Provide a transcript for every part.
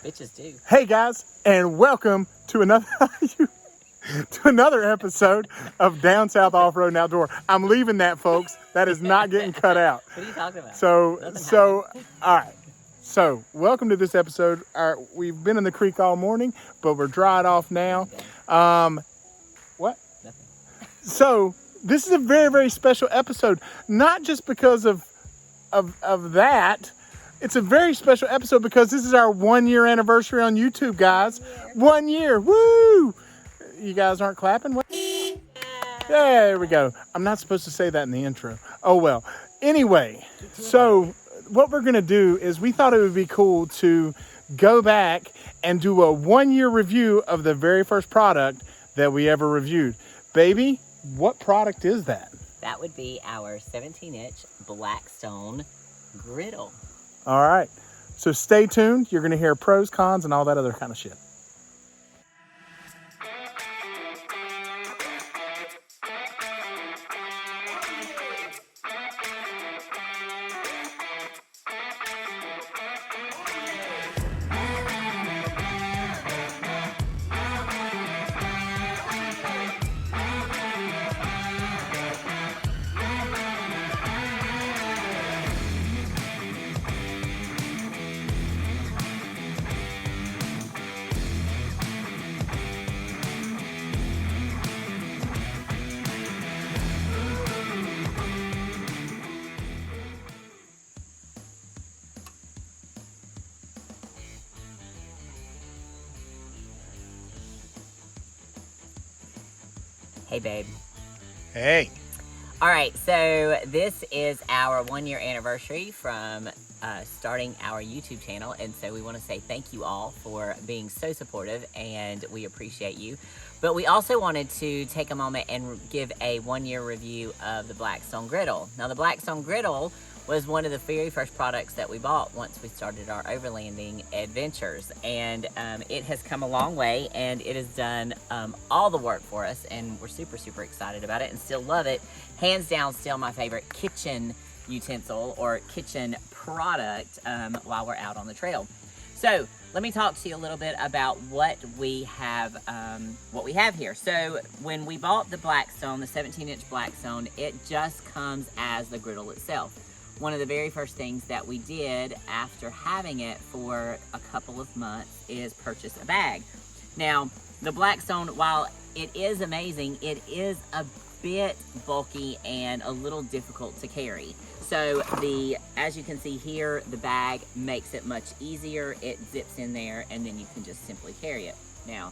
Bitches do. Hey guys, and welcome to another episode of Down South Off Road and Outdoor. I'm leaving that, folks. That is not getting cut out. What are you talking about? So, all right. So, welcome to this episode. We've been in the creek all morning, but we're dried off now. What? Nothing. So, this is a very, very special episode. Not just because of that. It's a very special episode because this is our 1 year anniversary on YouTube, guys. 1 year. Woo! You guys aren't clapping? What? There we go. I'm not supposed to say that in the intro. Oh, well. Anyway, so what we're going to do is we thought it would be cool to go back and do a 1 year review of the very first product that we ever reviewed. Baby, what product is that? That would be our 17-inch Blackstone griddle. All right. So stay tuned. You're going to hear pros, cons, and all that other kind of shit. Hey, babe. Hey. All right, so this is our 1 year anniversary from starting our YouTube channel, and so we want to say thank you all for being so supportive, and we appreciate you. But we also wanted to take a moment and give a 1 year review of the Blackstone Griddle. Now, the Blackstone Griddle was one of the very first products that we bought once we started our overlanding adventures, and it has come a long way, and it has done all the work for us, and we're super excited about it and still love it. Hands down, still my favorite kitchen utensil or kitchen product while we're out on the trail. So let me talk to you a little bit about what we have here. So when we bought the Blackstone, the 17-inch Blackstone, it just comes as the griddle itself. One of the very first things that we did after having it for a couple of months is purchase a bag. Now, the Blackstone, while it is amazing, it is a bit bulky and a little difficult to carry. So as you can see here, the bag makes it much easier. It zips in there and then you can just simply carry it. Now,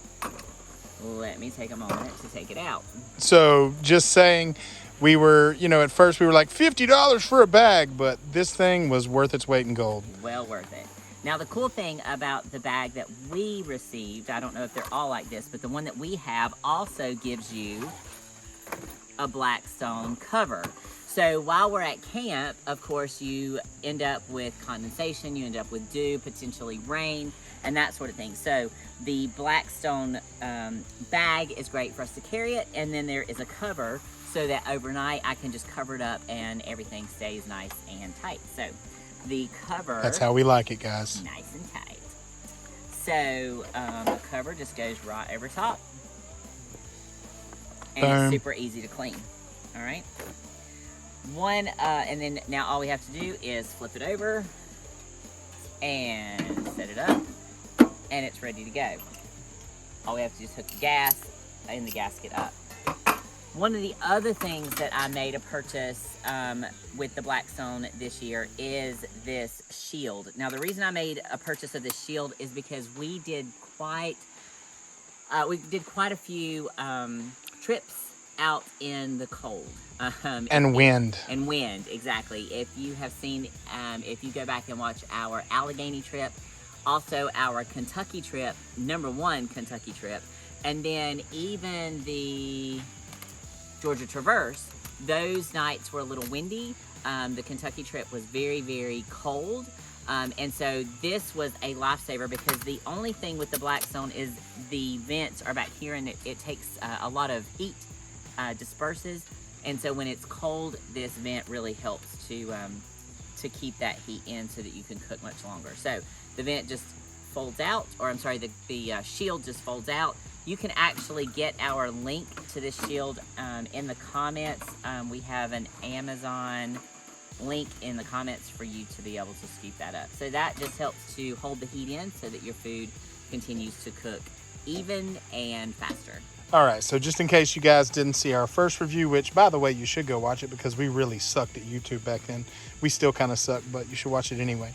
let me take a moment to take it out. So just saying, we were, at first we were like $50 for a bag, but this thing was worth its weight in gold. Well worth it. Now, the cool thing about the bag that we received, I don't know if they're all like this, but the one that we have also gives you a Blackstone cover. So while we're at camp, of course, you end up with condensation, you end up with dew, potentially rain, and that sort of thing. So the Blackstone bag is great for us to carry it, and then there is a cover so that overnight I can just cover it up and everything stays nice and tight. So the cover... That's how we like it, guys. Nice and tight. So the cover just goes right over top. And it's super easy to clean. All right. And then now all we have to do is flip it over and set it up, and it's ready to go. All we have to do is hook the gas and the gasket up. One of the other things that I made a purchase with the Blackstone this year is this shield. Now, the reason I made a purchase of this shield is because we did quite a few trips out in the cold. And wind. And wind, exactly. If you have seen, if you go back and watch our Allegheny trip, also our Kentucky trip, #1 Kentucky trip, and then even the Georgia Traverse, those nights were a little windy. The Kentucky trip was very cold. And so this was a lifesaver because the only thing with the Blackstone is the vents are back here, and it takes a lot of heat, disperses. And so when it's cold, this vent really helps to keep that heat in so that you can cook much longer. So the vent just folds out, or I'm sorry, the shield just folds out. You can actually get our link to this shield in the comments. We have an Amazon link in the comments for you to be able to scoop that up. So that just helps to hold the heat in so that your food continues to cook even and faster. All right, so just in case you guys didn't see our first review, which, by the way, you should go watch it because we really sucked at YouTube back then. We still kind of suck, but you should watch it anyway.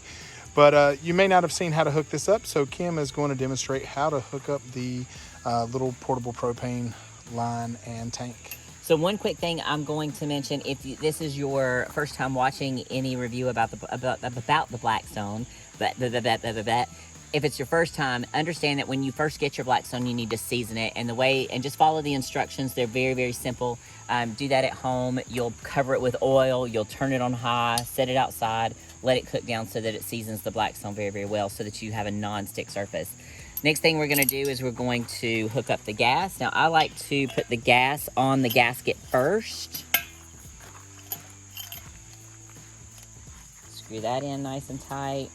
But you may not have seen how to hook this up, so Kim is going to demonstrate how to hook up the little portable propane line and tank. So one quick thing I'm going to mention, if this is your first time watching any review about the Blackstone, if it's your first time, understand that when you first get your Blackstone, you need to season it. And just follow the instructions. They're very, very simple. Do that at home. You'll cover it with oil. You'll turn it on high, set it outside, let it cook down so that it seasons the Blackstone very, very well so that you have a non-stick surface. Next thing we're gonna do is we're going to hook up the gas. Now, I like to put the gas on the gasket first. Screw that in nice and tight.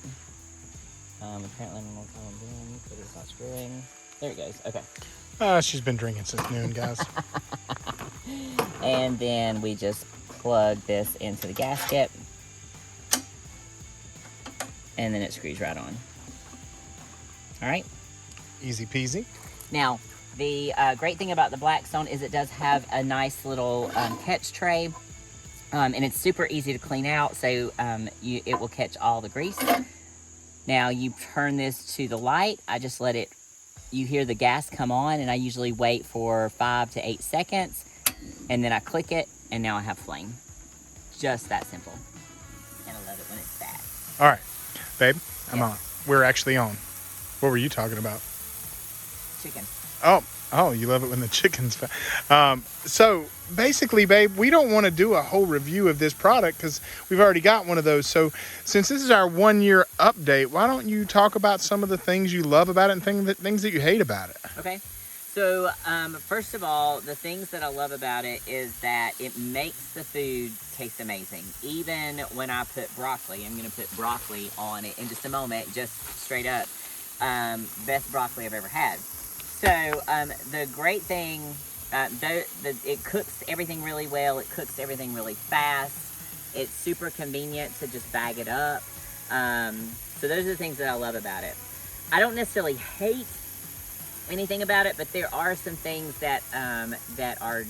Apparently, I don't know what I'm doing because it's not screwing. There it goes. Okay. She's been drinking since noon, guys. And then we just plug this into the gasket. And then it screws right on. All right. Easy peasy. Now, the great thing about the Blackstone is it does have a nice little catch tray. And it's super easy to clean out, so it will catch all the grease. Now, you turn this to the light. I just let it, you hear the gas come on, and I usually wait for 5 to 8 seconds. And then I click it, and now I have flame. Just that simple. And I love it when it's fast. All right, babe, I'm on. We're actually on. What were you talking about? Chicken. Oh, you love it when the chicken's fat. So basically, babe, we don't want to do a whole review of this product because we've already got one of those. So since this is our 1 year update, why don't you talk about some of the things you love about it and things that you hate about it? Okay. So first of all, the things that I love about it is that it makes the food taste amazing. Even when I put broccoli, I'm going to put broccoli on it in just a moment, just straight up. Best broccoli I've ever had. So the great thing, it cooks everything really well. It cooks everything really fast. It's super convenient to just bag it up. So those are the things that I love about it. I don't necessarily hate anything about it, but there are some things that are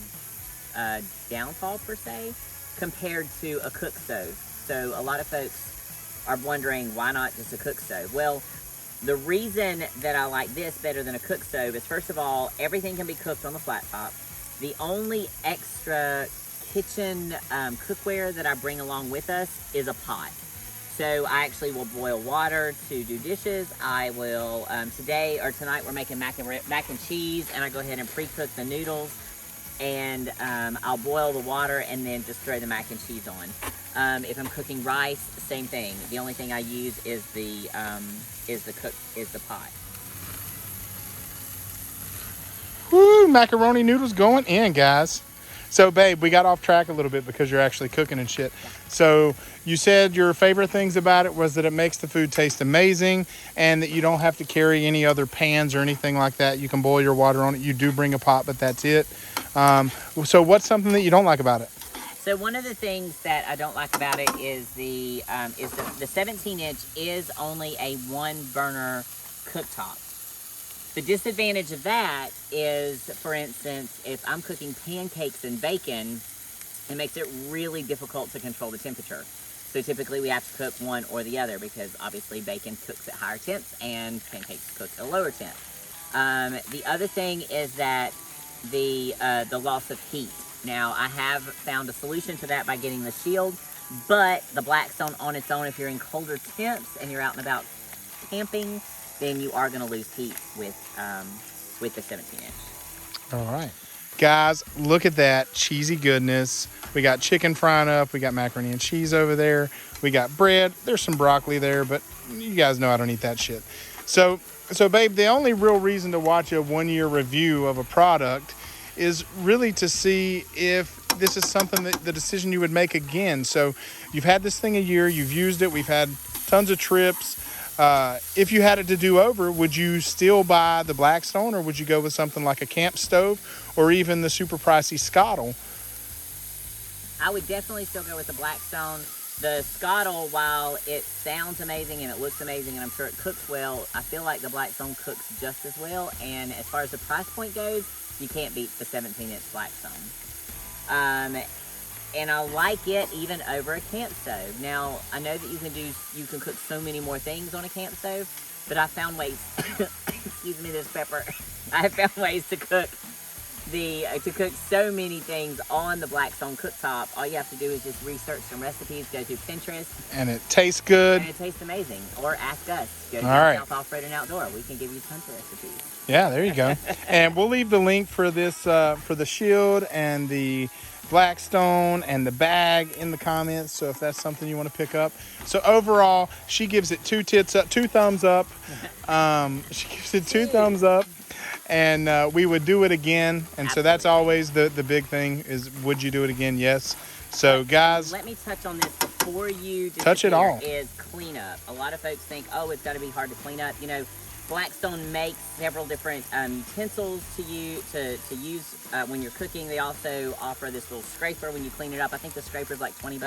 downfall per se compared to a cook stove. So a lot of folks are wondering why not just a cook stove. Well, the reason that I like this better than a cook stove is, first of all, everything can be cooked on the flat top. The only extra kitchen cookware that I bring along with us is a pot. So I actually will boil water to do dishes. I will, today or tonight we're making mac and cheese, and I go ahead and pre-cook the noodles, and I'll boil the water and then just throw the mac and cheese on. If I'm cooking rice, same thing. The only thing I use is the pot. Woo, macaroni noodles going in, guys. So, babe, we got off track a little bit because you're actually cooking and shit. So, you said your favorite things about it was that it makes the food taste amazing and that you don't have to carry any other pans or anything like that. You can boil your water on it. You do bring a pot, but that's it. So, what's something that you don't like about it? So one of the things that I don't like about it is the 17-inch is only a 1-burner cooktop. The disadvantage of that is, for instance, if I'm cooking pancakes and bacon, it makes it really difficult to control the temperature. So typically we have to cook one or the other because obviously bacon cooks at higher temps and pancakes cook at a lower temp. The other thing is that the loss of heat. Now, I have found a solution to that by getting the shield, but the Blackstone on its own, if you're in colder temps and you're out and about camping, then you are going to lose heat with the 17-inch. All right. Guys, look at that cheesy goodness. We got chicken frying up. We got macaroni and cheese over there. We got bread. There's some broccoli there, but you guys know I don't eat that shit. So babe, the only real reason to watch a 1 year review of a product is really to see if this is something that the decision you would make again. So you've had this thing a year, you've used it, we've had tons of trips. If you had it to do over, would you still buy the Blackstone, or would you go with something like a camp stove, or even the super pricey Scottle? I would definitely still go with the Blackstone. The Scottle, while it sounds amazing and it looks amazing and I'm sure it cooks well, I feel like the Blackstone cooks just as well. And as far as the price point goes, you can't beat the 17-inch Blackstone. And I like it even over a camp stove. Now, I know that you can cook so many more things on a camp stove, but I found ways, excuse me, this pepper. I have found ways to cook so many things on the Blackstone cooktop. All you have to do is just research some recipes, go through Pinterest. And it tastes good. And it tastes amazing. Or ask us. Go to South Off-Road and Outdoor. We can give you tons of recipes. Yeah, there you go. And we'll leave the link for this, for the shield and the Blackstone and the bag in the comments. So if that's something you want to pick up. So overall, she gives it 2 thumbs up. She gives it 2 thumbs up. And we would do it again. And so that's always the big thing is, would you do it again? Yes. So guys, let me touch on this before you touch it all. Is cleanup. A lot of folks think, oh, it's got to be hard to clean up. You know, Blackstone makes several different utensils to use when you're cooking. They also offer this little scraper when you clean it up. I think the scraper is like $20.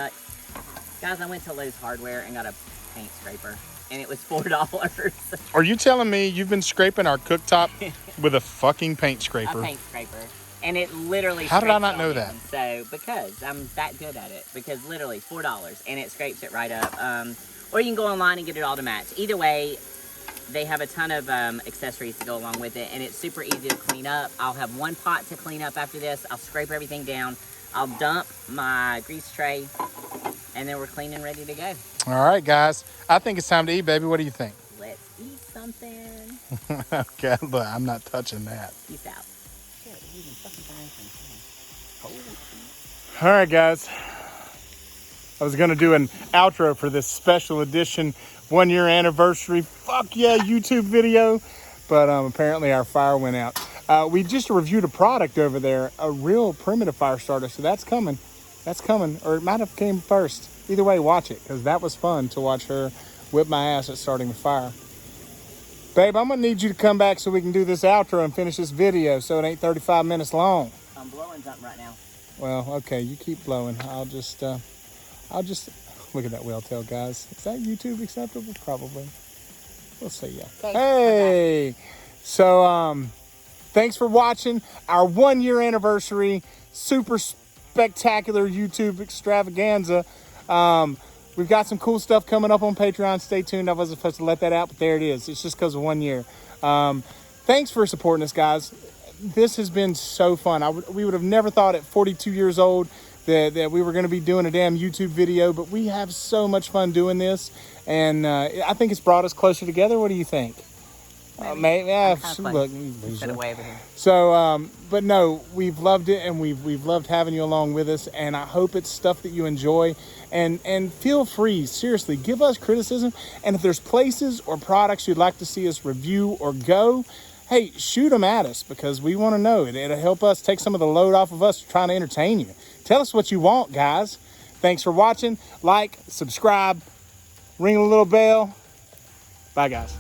Guys, I went to Lowe's Hardware and got a paint scraper, and it was $4. Are you telling me you've been scraping our cooktop with a fucking paint scraper? A paint scraper. And it literally How did I not know that? So, because I'm that good at it. Because literally $4, and it scrapes it right up. Or you can go online and get it all to match. Either way, they have a ton of accessories to go along with it, and it's super easy to clean up. I'll have one pot to clean up after this. I'll scrape everything down. I'll dump my grease tray, and then we're clean and ready to go. All right, guys. I think it's time to eat, baby. What do you think? Let's eat something. Okay, look, I'm not touching that. Peace out. All right, guys. I was going to do an outro for this special edition 1-year anniversary. Fuck yeah, YouTube video. But apparently our fire went out. We just reviewed a product over there, a real primitive fire starter. So that's coming. That's coming. Or it might have came first. Either way, watch it. Because that was fun to watch her whip my ass at starting the fire. Babe, I'm going to need you to come back so we can do this outro and finish this video so it ain't 35 minutes long. I'm blowing something right now. Well, okay, you keep blowing. I'll just look at that whale tail, guys. Is that YouTube acceptable? Probably. We'll see ya. Okay, hey! So, thanks for watching our 1-year anniversary super spectacular YouTube extravaganza. We've got some cool stuff coming up on Patreon. Stay tuned. I wasn't supposed to let that out, but there it is. It's just because of 1 year. Thanks for supporting us, guys. This has been so fun. We would have never thought at 42 years old that we were going to be doing a damn YouTube video, but we have so much fun doing this, and I think it's brought us closer together. What do you think? Maybe. Yeah, look, away over here. So, but no, we've loved it, and we've loved having you along with us, and I hope it's stuff that you enjoy, and feel free, seriously, give us criticism, and if there's places or products you'd like to see us review or go, hey, shoot them at us, because we want to know. It'll help us take some of the load off of us trying to entertain you. Tell us what you want, guys. Thanks for watching. Like, subscribe, ring a little bell. Bye, guys.